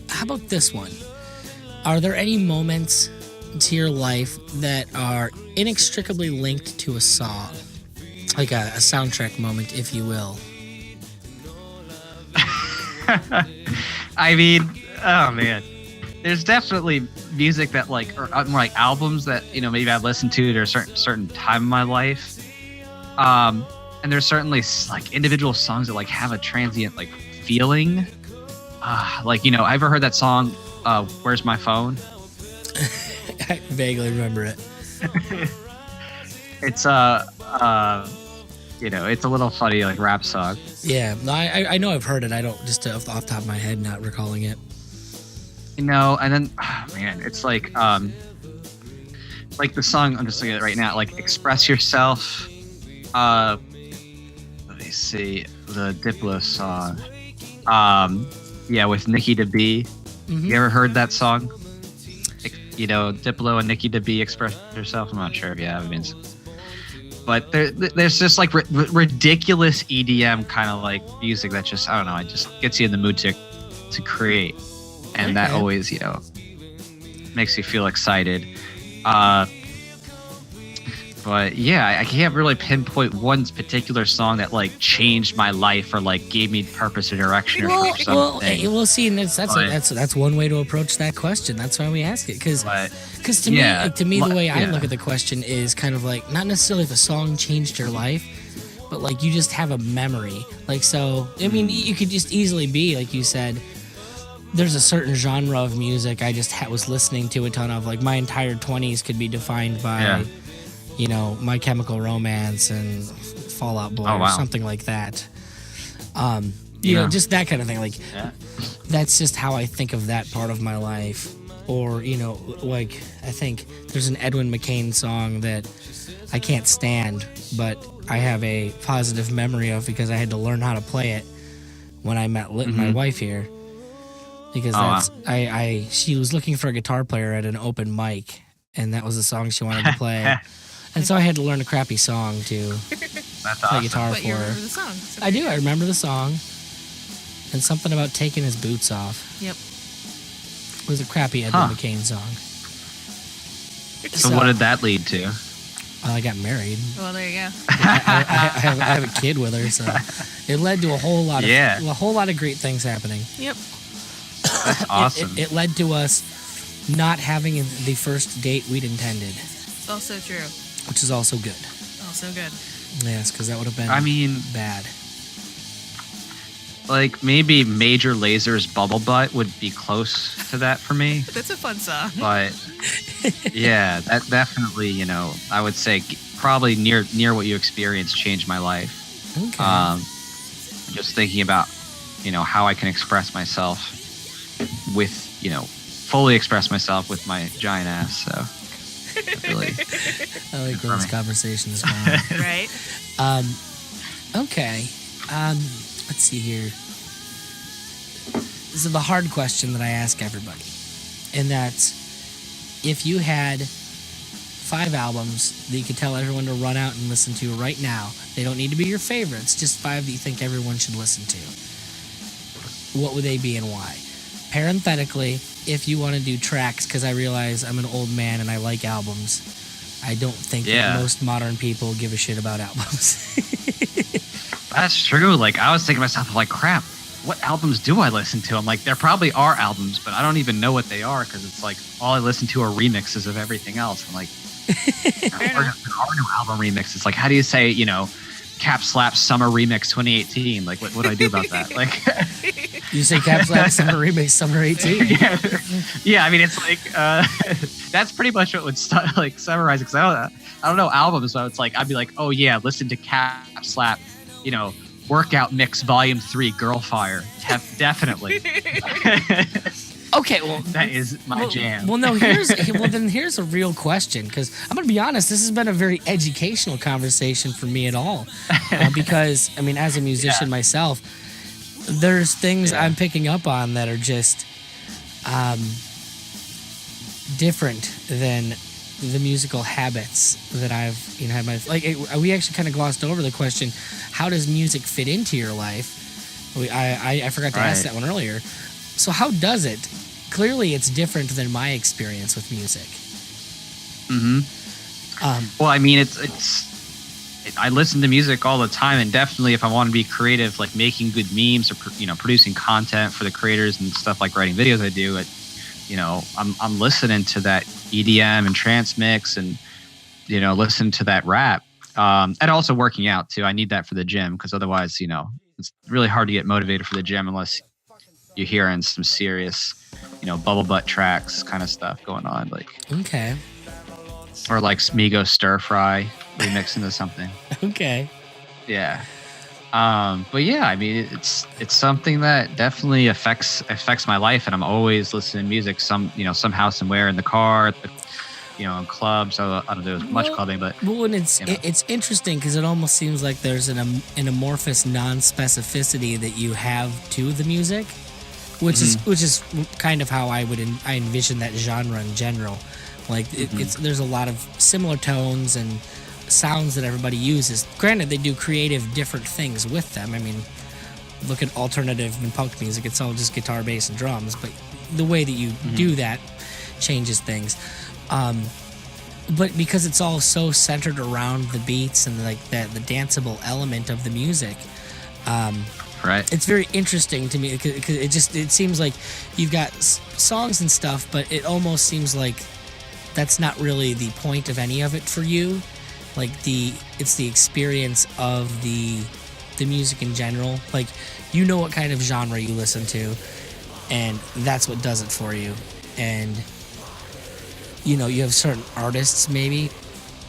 How about this one? Are there any moments to your life that are inextricably linked to a song? Like a soundtrack moment, if you will. I mean, oh man. There's definitely music that or more like albums that, maybe I've listened to at a certain time in my life. And there's certainly like individual songs that like have a transient like feeling. I ever heard that song, Where's My Phone? I vaguely remember it. It's it's a little funny like rap song. Yeah, no, I know I've heard it. I don't just off the top of my head, not recalling it. And then it's like the song I'm just looking at right now, like Express Yourself. Let me see the Diplo song. With Nikki DeB. Mm-hmm. You ever heard that song? Diplo and Nikki DeB, Express Yourself. I'm not sure if you have. But there's just like ridiculous EDM kind of like music that just, I don't know, it just gets you in the mood to create. And that always, makes you feel excited. But yeah, I can't really pinpoint one particular song that like changed my life or like gave me purpose or direction or something. We'll see. And that's one way to approach that question. That's why we ask it, because to me, the way I look at the question is kind of like not necessarily if a song changed your life, but like you just have a memory. Like so, I mean, you could just easily be like you said. There's a certain genre of music I just was listening to a ton of. Like my entire 20s could be defined by. My Chemical Romance and Fall Out Boy or something like that. Just that kind of thing. Like, that's just how I think of that part of my life. Or, I think there's an Edwin McCain song that I can't stand, but I have a positive memory of because I had to learn how to play it when I met my wife here. Because she was looking for a guitar player at an open mic, and that was the song she wanted to play. And so I had to learn a crappy song to play guitar for her. You remember the song. So I do. I remember the song. And something about taking his boots off. Yep. It was a crappy Edwin McCain song. So what did that lead to? I got married. Well, there you go. I have a kid with her, so it led to a whole lot of great things happening. Yep. That's awesome. It led to us not having the first date we'd intended. Also true. Which is also good. Also good. Yes, because that would have been bad. Like, maybe Major Lazer's Bubblebutt would be close to that for me. That's a fun song. But, yeah, that definitely, I would say probably near what you experienced changed my life. Okay. Just thinking about, how I can express myself with, fully express myself with my giant ass, so... Really. I like where this conversation is going. Right. Okay. Let's see here. This is the hard question that I ask everybody. And that's, if you had 5 albums that you could tell everyone to run out and listen to right now, they don't need to be your favorites, just 5 that you think everyone should listen to, what would they be and why? Parenthetically, if you want to do tracks, because I realize I'm an old man and I like albums, I don't think that most modern people give a shit about albums. That's true. Like, I was thinking to myself, like, crap, what albums do I listen to? I'm like, there probably are albums, but I don't even know what they are because it's like all I listen to are remixes of everything else. I'm like, there are no album remixes. Like, how do you say, Kap Slap SUmmer Remix 2018? Like, what do I do about that? Like, you say Kap Slap SUmmer Remix Summer 18? Yeah. I mean, it's like that's pretty much what would summarize it. Because I don't know albums, so it's like I'd be like, oh yeah, listen to Kap Slap, Workout Mix Volume 3, Girl Fire, definitely. Okay, well, that is my jam. Well, no, here's a real question, because I'm gonna be honest, this has been a very educational conversation for me at all, because I mean, as a musician myself, there's things I'm picking up on that are just different than the musical habits that I've had we actually kind of glossed over the question, how does music fit into your life? I forgot to ask that one earlier. So how does it? Clearly, it's different than my experience with music. Well, I mean, I listen to music all the time, and definitely if I want to be creative, like making good memes or producing content for the creators and stuff like writing videos, I do it. I'm listening to that EDM and trance mix, and listen to that rap, and also working out too. I need that for the gym because otherwise, it's really hard to get motivated for the gym unless you're hearing some serious, Bubblebutt tracks kind of stuff going on, like okay, or like Smigo Stir Fry remixed into something. Okay, yeah. But yeah, I mean, it's something that definitely affects my life, and I'm always listening to music. Somehow, somewhere in the car, in clubs. I don't do as much clubbing, but and it's interesting because it almost seems like there's an amorphous non-specificity that you have to the music, which is kind of how I envision that genre in general. Like there's a lot of similar tones and sounds that everybody uses. Granted, they do creative different things with them. I mean, look at alternative and punk music. It's all just guitar, bass, and drums. But the way that you do that changes things. But because it's all so centered around the beats and like the danceable element of the music, right? It's very interesting to me because it seems like you've got songs and stuff, but it almost seems like that's not really the point of any of it for you. Like it's the experience of the music in general. Like what kind of genre you listen to, and that's what does it for you. And you have certain artists maybe.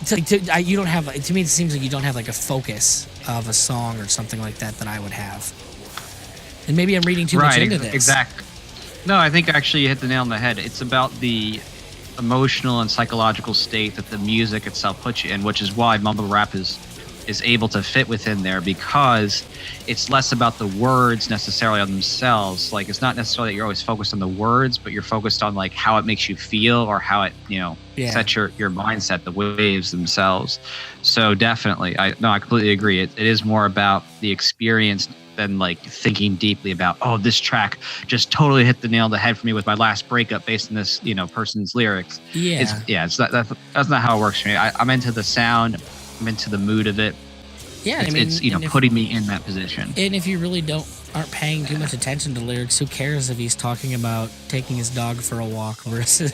You don't have. To me, it seems like you don't have like a focus of a song or something like that I would have. And maybe I'm reading too much into this. Exactly. No, I think actually you hit the nail on the head. It's about the emotional and psychological state that the music itself puts you in, which is why mumble rap is able to fit within there, because it's less about the words necessarily on themselves. Like it's not necessarily that you're always focused on the words, but you're focused on like how it makes you feel or how it sets your mindset, the waves themselves. So definitely, I completely agree. It is more about the experience than like thinking deeply about, this track just totally hit the nail on the head for me with my last breakup based on this person's lyrics. That's not how it works for me. I'm into the sound, I'm into the mood of it. It's putting me in that position. And if you really aren't paying too much attention to lyrics, who cares if he's talking about taking his dog for a walk versus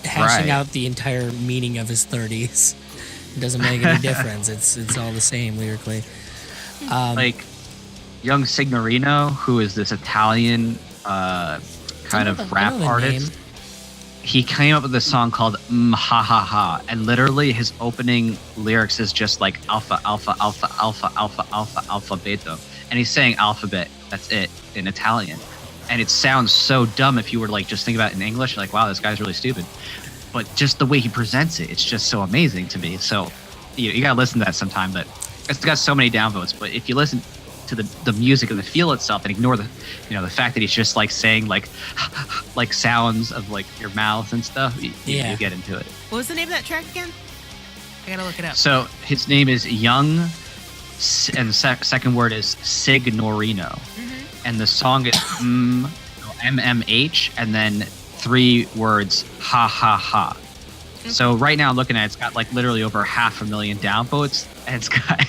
hashing out the entire meaning of his 30s? It doesn't make any difference. It's all the same lyrically. Like young Signorino, who is this Italian kind of rap artist. Name. He came up with a song called "Mmh Ha Ha Ha," and literally his opening lyrics is just like alpha, alpha, alpha, alpha, alpha, alpha, alphabeto, and he's saying alphabet. That's it in Italian, and it sounds so dumb if you were to like just think about it in English. You're like, wow, this guy's really stupid, but just the way he presents it, it's just so amazing to me. So you gotta listen to that sometime. But it's got so many downvotes. But if you listen to the music and the feel itself and ignore the the fact that he's just like saying like sounds of like your mouth and stuff, you get into it. What was the name of that track again? I gotta look it up. So his name is Young, and the second word is Signorino, and the song is MMH, and then 3 words ha ha ha. So right now I'm looking at it's got like literally over 500,000 downvotes, and it's got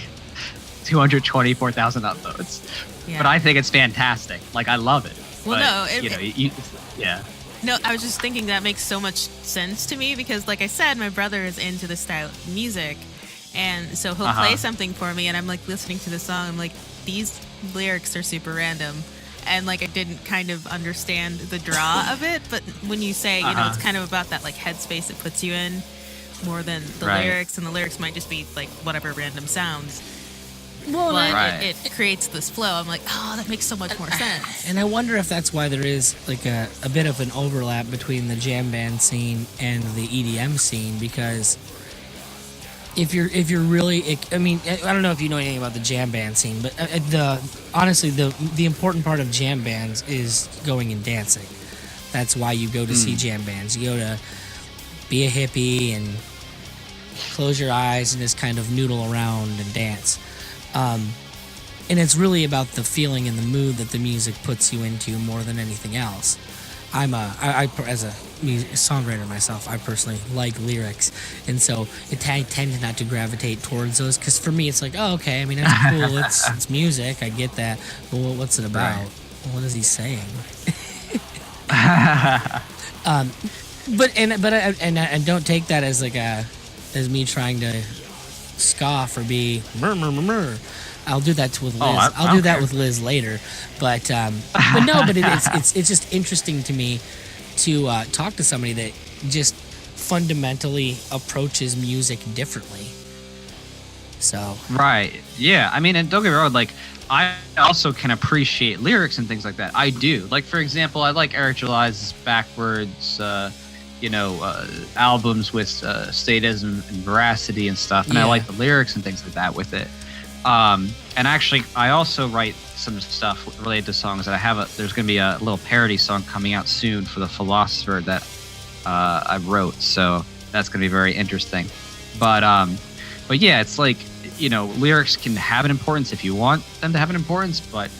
224,000 upvotes. Yeah. But I think it's fantastic. Like I love it. Well, but, No, I was just thinking that makes so much sense to me because, like I said, my brother is into this style of music, and so he'll play something for me, and I'm like listening to the song. I'm like, these lyrics are super random. And like I didn't kind of understand the draw of it, but when you say, it's kind of about that like headspace it puts you in more than the lyrics, and the lyrics might just be like whatever random sounds. Well, but it creates this flow. I'm like, that makes so much more sense. And I wonder if that's why there is like a bit of an overlap between the jam band scene and the EDM scene, because if you're really, I mean, I don't know if you know anything about the jam band scene, but honestly, the important part of jam bands is going and dancing. That's why you go to see jam bands. You go to be a hippie and close your eyes and just kind of noodle around and dance. And it's really about the feeling and the mood that the music puts you into more than anything else. I as a songwriter myself, I personally like lyrics, and so I tend not to gravitate towards those because for me it's like, oh, okay, I mean that's cool, it's music, I get that, but what's it about? Right. What is he saying? But don't take that as like as me trying to scoff or be murmur. I'll do that with Liz. I'll do that with Liz later, but it's just interesting to me to talk to somebody that just fundamentally approaches music differently. So right, yeah. I mean, and don't get me wrong, like I also can appreciate lyrics and things like that. I do. Like for example, I like Eric July's backwards, albums with statism and veracity and stuff, and I like the lyrics and things like that with it. And actually, I also write some stuff related to songs that I have. There's going to be a little parody song coming out soon for The Philosopher that I wrote, so that's going to be very interesting. But yeah, it's like, lyrics can have an importance if you want them to have an importance, but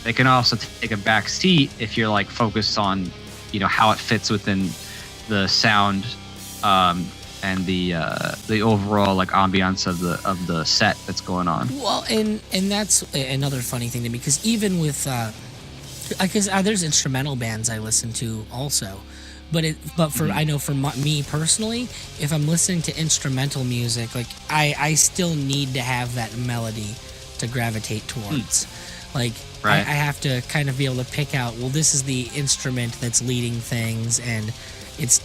they can also take a back seat if you're like focused on, how it fits within the sound and the overall like ambiance of the set that's going on. Well, and that's another funny thing to me, because even with because there's instrumental bands I listen to also, but I know for me personally, if I'm listening to instrumental music, like I still need to have that melody to gravitate towards. Like I have to kind of be able to pick out, well, this is the instrument that's leading things, and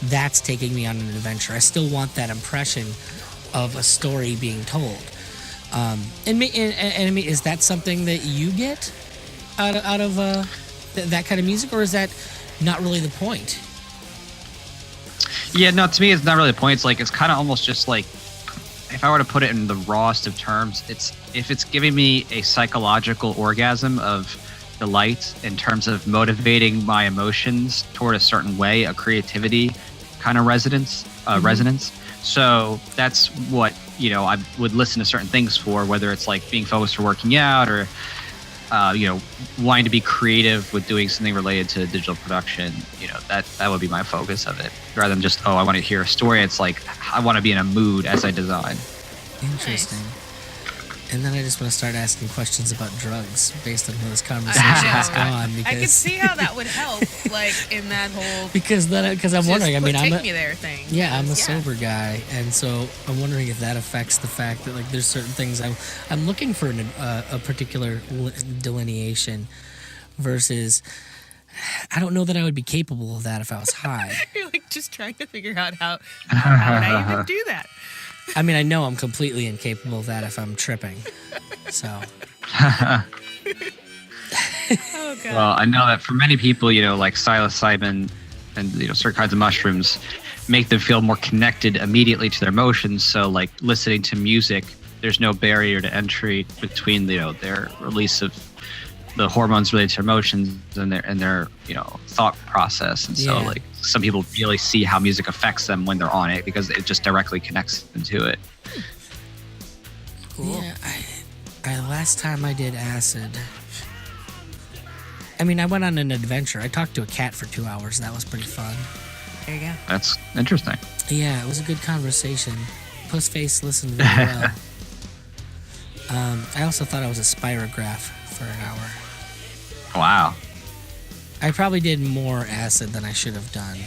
that's taking me on an adventure. I still want that impression of a story being told. And I mean, is that something that you get out of that kind of music, or is that not really the point? Yeah, no, to me, it's not really the point. It's kind of almost just like, if I were to put it in the rawest of terms, if it's giving me a psychological orgasm of delight in terms of motivating my emotions toward a certain way, a creativity kind of resonance. So that's what, I would listen to certain things for, whether it's like being focused or working out, or wanting to be creative with doing something related to digital production. That would be my focus of it, rather than just, I want to hear a story. It's like, I want to be in a mood as I design. Interesting. And then I just want to start asking questions about drugs based on where this conversation has gone. Because I could see how that would help, like in that whole. Because I'm wondering. I mean, I'm a sober guy, and so I'm wondering if that affects the fact that like there's certain things I'm looking for a particular delineation, versus I don't know that I would be capable of that if I was high. You're like just trying to figure out how would I even do that. I mean, I know I'm completely incapable of that if I'm tripping. So. Oh, God. Well, I know that for many people, like psilocybin and certain kinds of mushrooms make them feel more connected immediately to their emotions. So, like listening to music, there's no barrier to entry between their release of the hormones related to emotions and their thought process. And so like some people really see how music affects them when they're on it, because it just directly connects them to it. Cool. Yeah, I last time I did acid, I mean, I went on an adventure. I talked to a cat for 2 hours. That was pretty fun. There you go. That's interesting. Yeah, it was a good conversation. Pussface listened very well. I also thought I was a spirograph for an hour. Wow. I probably did more acid than I should have done,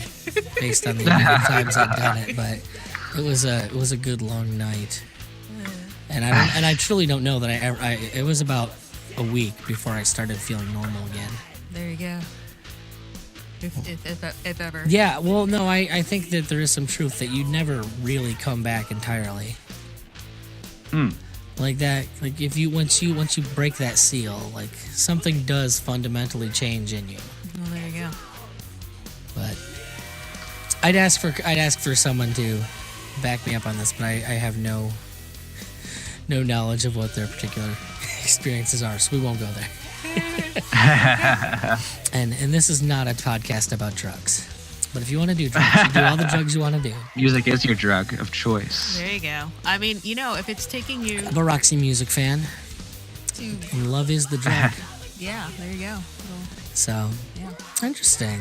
based on the amount of times I've done it. But it was a good long night, and I truly don't know that it was about a week before I started feeling normal again. There you go. If ever. Yeah. Well, no, I think that there is some truth that you never really come back entirely. Like that, like if you once you break that seal, like something does fundamentally change in you. Well, there you go. But I'd ask for someone to back me up on this, but I have no knowledge of what their particular experiences are, so we won't go there. and this is not a podcast about drugs. But if you want to do drugs, you do all the drugs you want to do. Music is your drug of choice. There you go. I mean, if it's taking you... I'm a Roxy Music fan. And love is the drug. Yeah, there you go. So, yeah. interesting.